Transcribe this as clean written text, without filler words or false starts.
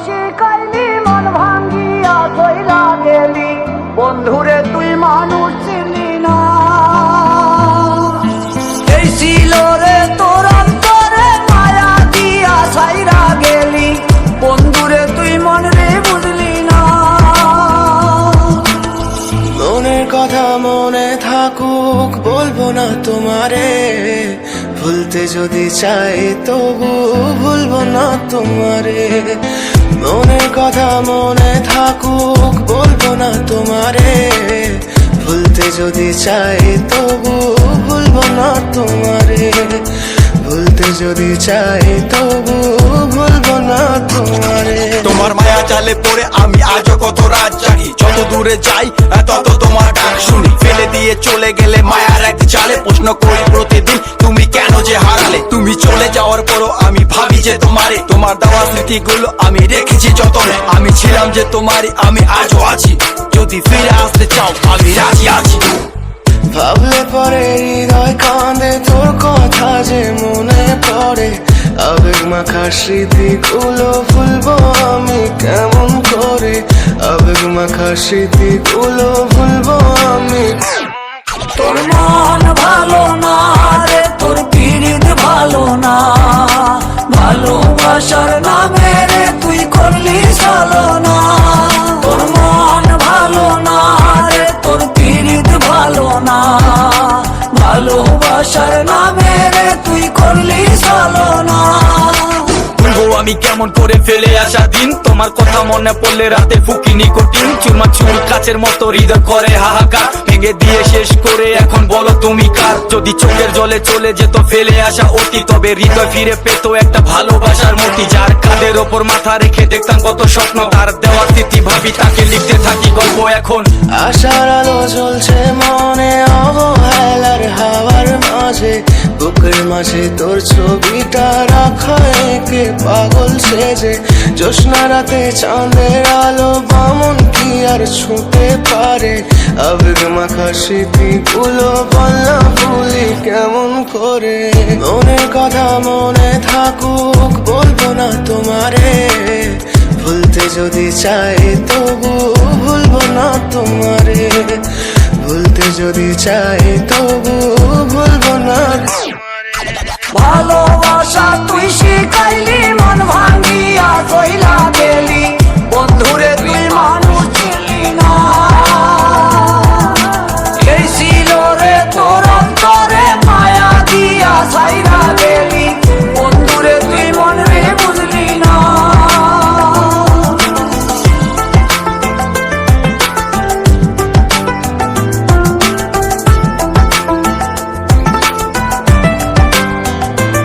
শিখাইলি মন ভাঙ্গিয়া কইরা গেলি, বন্ধুরে তুই মানুষ চিনি না। এই ছিল রে তোর অন্তরে মায়া দিয়া ছাইরা গেলি, বন্ধুরে তুই মন রে বুঝলি না। মনের কথা মনে থাকুক বলবো না তোমারে, ভুলতে যদি চাই তবু ভুলবো না তোমারে। মনের কথা মনে থাকুক বলবো না তোমারে, ভুলতে যদি চাই তবু ভুলবো না তোমারে। ভুলতে যদি চাই তবু ভুলবো না তোমারে। তোমার মায়া জালে পড়ে আমি আজও কত রাত জাগি, যত দূরে যাই তত তোমার ডাক শুনি। ফেলে দিয়ে চলে গেলে মায়ার এক জালে, প্রশ্ন করি প্রতিদিন তুমি কেন যে হারালে। তুমি চলে যাওয়ার পরও আমি ভাবি যে তোমারে, তোমার দেওয়া স্মৃতিগুলো আমি রেখেছি যতনে। আমি ছিলাম যে তোমারই, আমি আজও আছি, যদি ফিরে আসতে চাও আমি রাজি আছি। ভাবলে পরে হৃদয় কাঁদে, তোর কথা যে মনে পড়ে। আবেগ মাখা স্মৃতিগুলো ভুলবো আমি কেমন করে, আবেগ মাখা স্মৃতিগুলো ভুলবো আমি। তোর মন ভালো না রে, তোর পীড়িত ভালো না, ভালোবাসার নামে রে তুই করলি ছলনা। তোর মন ভালো না রে, তোর পীড়িত ভালো না, ভালোবাসার নামে রে তুই করলি ছলনা। আমি কেমন করে ফেলে আসা দিন, তোমার কথা মনে পড়লে রাতে ফুকি নিকোটিন। চুরমা চুর কাচের মতো হৃদয় করে হাহাকার, ভেঙে দিয়ে শেষ করে এখন বলো তুমি কার। যদি চোখের জলে চলে যেত ফেলে আসা অতি, তবে হৃদয় ফিরে পেত একটা ভালোবাসার মতি। যার কাঁধের ওপর মাথা রেখে দেখতাম কত স্বপ্ন, তার দেওয়া স্মৃতি ভাবি তাকে লিখতে থাকি গল্প এখন। আশার আলো জ্বলছে মনে অবহেলার হাওয়ার মাঝে, বুকের মাঝে তোর ছবিটা রাখা একে পাগল সেজে। জ্যোৎস্না রাতে চাঁদের আলো বামন কি আর ছুঁতে পারে, আবেগ মাখা স্মৃতিগুলো বলনা ভুলি কেমন করে। মনের কথা মনে থাকুক বলবো না তোমারে, ভুলতে যদি চাই তবু ভুলবো না তোমারে। ভুলতে যদি চাই তবু ভুলবো না। ভালোবাসা তুই শিখাইলি মন ভাঙ্গিয়া কইরা গেলি,